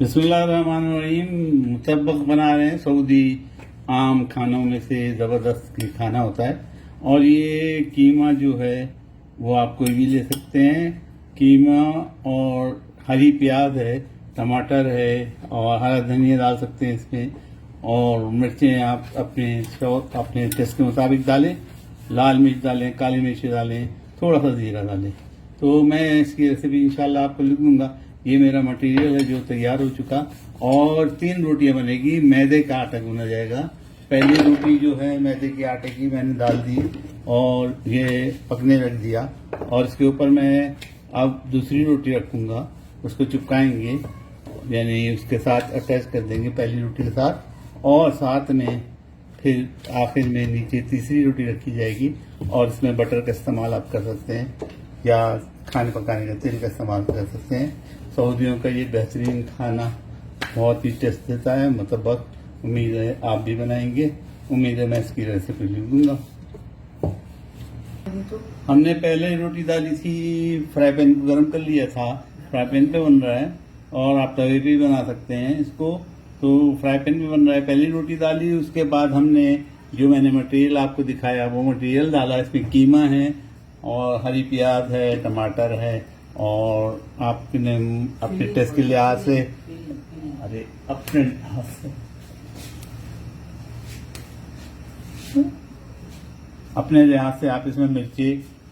बिस्मिल्लाहिर्रहमानिर्रहीम। मुतब्बक बना रहे हैं। सऊदी आम खानों में से ज़बरदस्त खाना होता है। और ये कीमा जो है वो आप कोई भी ले सकते हैं। कीमा और हरी प्याज है, टमाटर है और हरा धनिया डाल सकते हैं इसमें। और मिर्चें आप अपने टेस्ट के मुताबिक डालें। लाल मिर्च डालें, काली मिर्च डालें, थोड़ा सा जीरा डालें। तो मैं इसकी रेसिपी इंशाल्लाह आपको लिख दूंगा। ये मेरा मटेरियल है जो तैयार हो चुका। और 3 रोटियां बनेगी। मैदे का आटा गूंदा जाएगा। पहली रोटी जो है मैदे के आटे की मैंने डाल दी और ये पकने रख दिया। और इसके ऊपर मैं अब दूसरी रोटी रखूंगा, उसको चिपकाएंगे, यानी उसके साथ अटैच कर देंगे पहली रोटी के साथ। और साथ में फिर आखिर में नीचे तीसरी रोटी रखी जाएगी। और इसमें बटर का इस्तेमाल आप कर सकते हैं या खाने पकाने का तेल का इस्तेमाल कर सकते हैं। सऊदियों का ये बेहतरीन खाना बहुत ही टेस्ट देता है। मतलब उम्मीद है आप भी बनाएंगे। उम्मीद है मैं इसकी रेसिपी लिख दूंगा। हमने पहले रोटी डाली थी, फ्राई पैन को गर्म कर लिया था। फ्राई पैन पे बन रहा है और आप तवे पे भी बना सकते हैं इसको। तो फ्राई पैन पे बन रहा है। पहली रोटी डाली, उसके बाद हमने जो मैंने मटेरियल आपको दिखाया वो मटेरियल डाला। इसमें कीमा है और हरी प्याज है, टमाटर है और आपने अपने टेस्ट के लिहाज से अपने लिहाज से आप इसमें मिर्ची,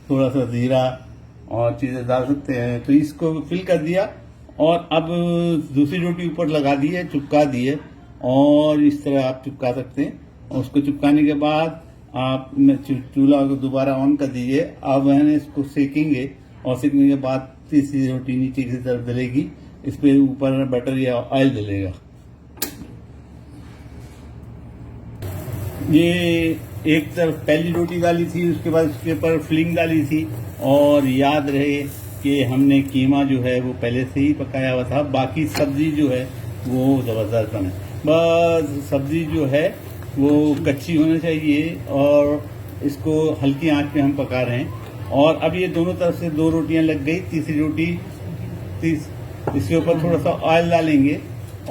थोड़ा सा जीरा और चीजें डाल सकते हैं। तो इसको फिल कर दिया और अब दूसरी रोटी ऊपर लगा दी है, चिपका दी है। और इस तरह आप चिपका सकते हैं। और उसको चिपकाने के बाद आप चूल्हा को दोबारा ऑन कर दीजिए। अब मैंने इसको सेकेंगे और सेकने के बाद तीसरी रोटी नीचे की तरफ डलेगी। इस पे ऊपर बटर या ऑयल डलेगा। ये एक तरफ पहली रोटी डाली थी, उसके बाद उसके ऊपर फिलिंग डाली थी। और याद रहे कि हमने कीमा जो है वो पहले से ही पकाया हुआ था। बाकी सब्जी जो है वो जबरदस्त बने। बस सब्जी जो है वो कच्ची होना चाहिए और इसको हल्की आंच पे हम पका रहे हैं। और अब ये दोनों तरफ से 2 रोटियां लग गई। तीसरी रोटी इसके ऊपर थोड़ा सा ऑयल डालेंगे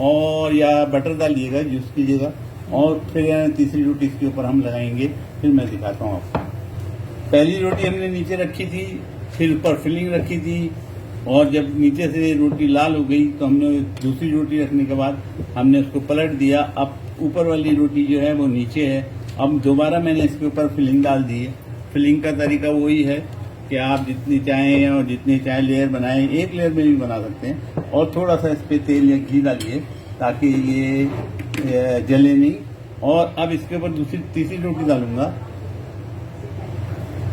और या बटर डालिएगा, यूज कीजिएगा। और फिर तीसरी रोटी इसके ऊपर हम लगाएंगे। फिर मैं दिखाता हूँ आपको। पहली रोटी हमने नीचे रखी थी, फिर ऊपर फिलिंग रखी थी। और जब नीचे से रोटी लाल हो गई तो हमने दूसरी रोटी रखने के बाद हमने उसको पलट दिया। अब ऊपर वाली रोटी जो है वो नीचे है। अब दोबारा मैंने इसके ऊपर फिलिंग डाल दी है। फिलिंग का तरीका वही है कि आप जितनी चाहें और जितनी चाहें लेयर बनाएं, एक लेयर में भी बना सकते हैं। और थोड़ा सा इस पे तेल या घी डालिए ताकि ये जले नहीं। और अब इसके ऊपर तीसरी रोटी डालूंगा।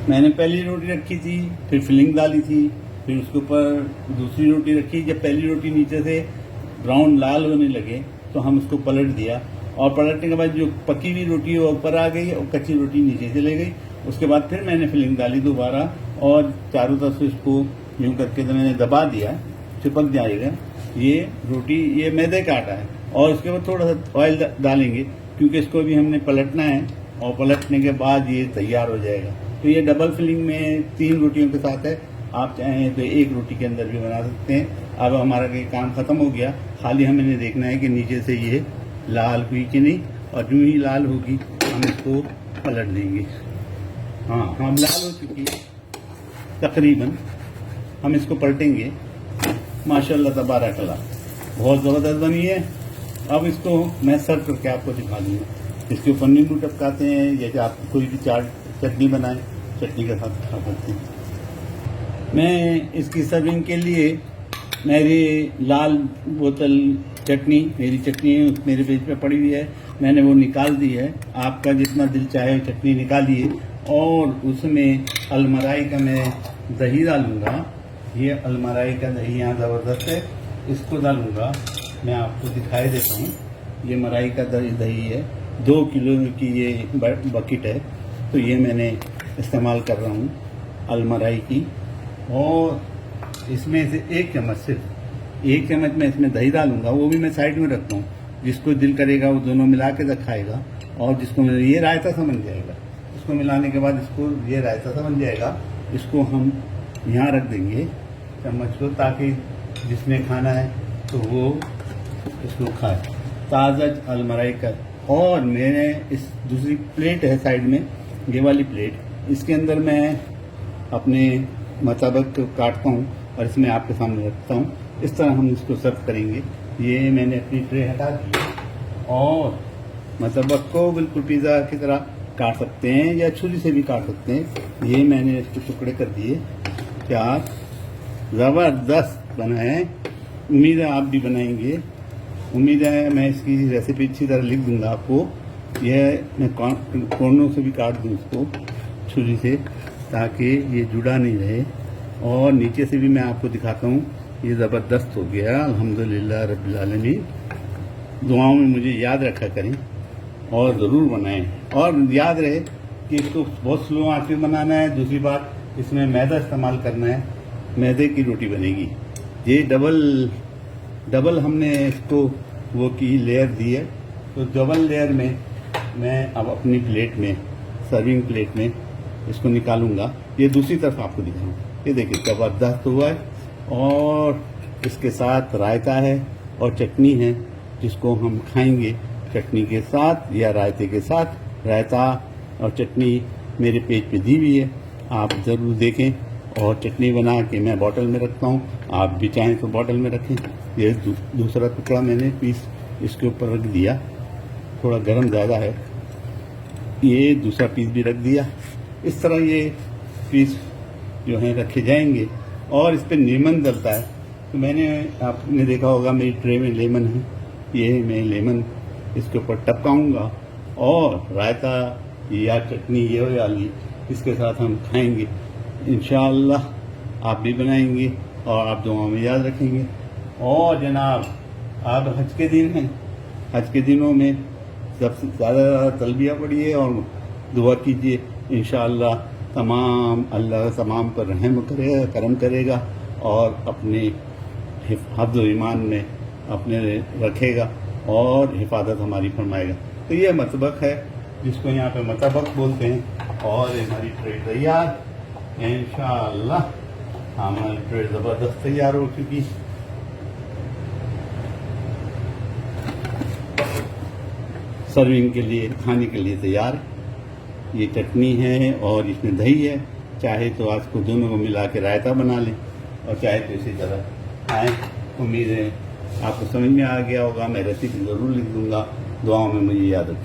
मैंने पहली रोटी रखी थी, फिर फिलिंग डाली थी, फिर उसके ऊपर दूसरी रोटी रखी। जब पहली रोटी नीचे से ब्राउन लाल होने लगे तो हम उसको पलट दिया। और पलटने के बाद जो पकी हुई रोटी है वो ऊपर आ गई और कच्ची रोटी नीचे चले गई। उसके बाद फिर मैंने फिलिंग डाली दोबारा और चारों तरफ से इसको यूं करके तो मैंने दबा दिया, चिपक जाएगा। ये रोटी ये मैदे का आटा है। और उसके बाद थोड़ा सा ऑयल डालेंगे क्योंकि इसको भी हमने पलटना है। और पलटने के बाद ये तैयार हो जाएगा। तो ये डबल फिलिंग में 3 रोटियों के साथ है। आप चाहें तो 1 रोटी के अंदर भी बना सकते हैं। अब हमारा ये काम खत्म हो गया। खाली हमें देखना है कि नीचे से ये लाल हुई कि नहीं। और जो ही लाल होगी हम इसको पलट देंगे। हाँ, हम लाल हो चुकी है तकरीबन। हम इसको पलटेंगे। माशाल्लाह तबारकल्लाह, बहुत ज़बरदस्त बनी है। अब इसको मैं सर्व करके आपको दिखा दूंगा। इसके ऊपर नींबू टपकाते हैं। जैसे आप कोई भी चाट चटनी बनाएं, चटनी के साथ खा सकते हैं। मैं इसकी सर्विंग के लिए मेरी लाल बोतल चटनी, मेरी चटनी मेरे पेज पे पड़ी हुई है, मैंने वो निकाल दी है। आपका जितना दिल चाहे चटनी निकालिए। और उसमें अलमराई का मैं दही डालूंगा। ये अलमराई का दही यहाँ ज़बरदस्त है, इसको डालूंगा। मैं आपको दिखाई देता हूँ। ये मलाई का दही है, 2 किलो की ये बकेट है। तो ये मैंने इस्तेमाल कर रहा हूँ अलमराई की। और इसमें से 1 चम्मच, सिर्फ 1 चम्मच मैं इसमें दही डालूंगा। वो भी मैं साइड में रखता हूँ। जिसको दिल करेगा वो दोनों मिला के खाएगा। और जिसको ये रायता सा बन जाएगा। इसको मिलाने के बाद इसको ये रायता सा बन जाएगा। इसको हम यहाँ रख देंगे चम्मच को, ताकि जिसमें खाना है तो वो इसको खाए, ताज़ा अलमराई का। और मैंने इस दूसरी प्लेट है साइड में, ये वाली प्लेट, इसके अंदर मैं अपने मुताबिक काटता हूँ और इसमें आपके सामने रखता हूँ। इस तरह हम इसको सर्व करेंगे। ये मैंने अपनी ट्रे हटा दी और मुताबिक को बिल्कुल पिज़्ज़ा की तरह काट सकते हैं या छुरी से भी काट सकते हैं। ये मैंने इसके टुकड़े कर दिए, प्याज ज़बरदस्त बना है। उम्मीद है आप भी बनाएंगे। उम्मीद है मैं इसकी रेसिपी अच्छी तरह लिख दूंगा आपको। यह मैं कोनों से भी काट दूँ इसको छुरी से, ताकि ये जुड़ा नहीं रहे। और नीचे से भी मैं आपको दिखाता हूँ। ये ज़बरदस्त हो गया, अल्हम्दुलिल्लाह रब्बिल आलमीन। दुआओं में मुझे याद रखा करें और ज़रूर बनाएं। और याद रहे कि इसको बहुत स्लो आंच पे बनाना है। दूसरी बात, इसमें मैदा इस्तेमाल करना है, मैदे की रोटी बनेगी। ये डबल हमने इसको वो की लेयर दी है, तो डबल लेयर में मैं अब अपनी प्लेट में, सर्विंग प्लेट में इसको निकालूंगा। ये दूसरी तरफ आपको दिखाऊँ। ये देखिए ज़बरदस्त हुआ है। और इसके साथ रायता है और चटनी है, जिसको हम खाएंगे चटनी के साथ या रायते के साथ। रायता और चटनी मेरे पेज पे दी हुई है, आप ज़रूर देखें। और चटनी बना के मैं बॉटल में रखता हूँ, आप भी चाहें तो बॉटल में रखें। ये दूसरा टुकड़ा मैंने पीस इसके ऊपर रख दिया, थोड़ा गर्म ज़्यादा है। ये दूसरा पीस भी रख दिया। इस तरह ये पीस जो हैं रखे जाएंगे। और इस पर लेमन डलता है, तो मैंने, आपने देखा होगा मेरी ट्रे में लेमन है, ये मैं लेमन इसके ऊपर टपकाऊंगा और रायता या चटनी ये वाली इसके साथ हम खाएंगे इंशाअल्लाह। आप भी बनाएंगे और आप दुआओं में याद रखेंगे। और जनाब, आप हज के दिन हैं, हज के दिनों में सबसे ज़्यादा तलबिया पढ़िए और दुआ कीजिए। इंशाअल्लाह अल्लाह तमाम पर रहम करेगा, करम करेगा और अपने हिफ्ज़ ईमान में अपने रखेगा और हिफाजत हमारी फरमाएगा। तो ये मतबक है, जिसको यहाँ पे मतबक बोलते हैं। और हमारी ट्रे तैयार इंशाअल्लाह। हमारी ट्रे ज़बरदस्त तैयार हो चुकी। सर्विंग के लिए, खाने के लिए तैयार। ये चटनी है और इसमें दही है। चाहे तो आज को दोनों को मिला के रायता बना लें और चाहे तो इसी तरह खाएँ। उम्मीद है आपको समझ में आ गया होगा। मैं रेसिपी ज़रूर लिख दूंगा। दुआओं में मुझे याद रखें।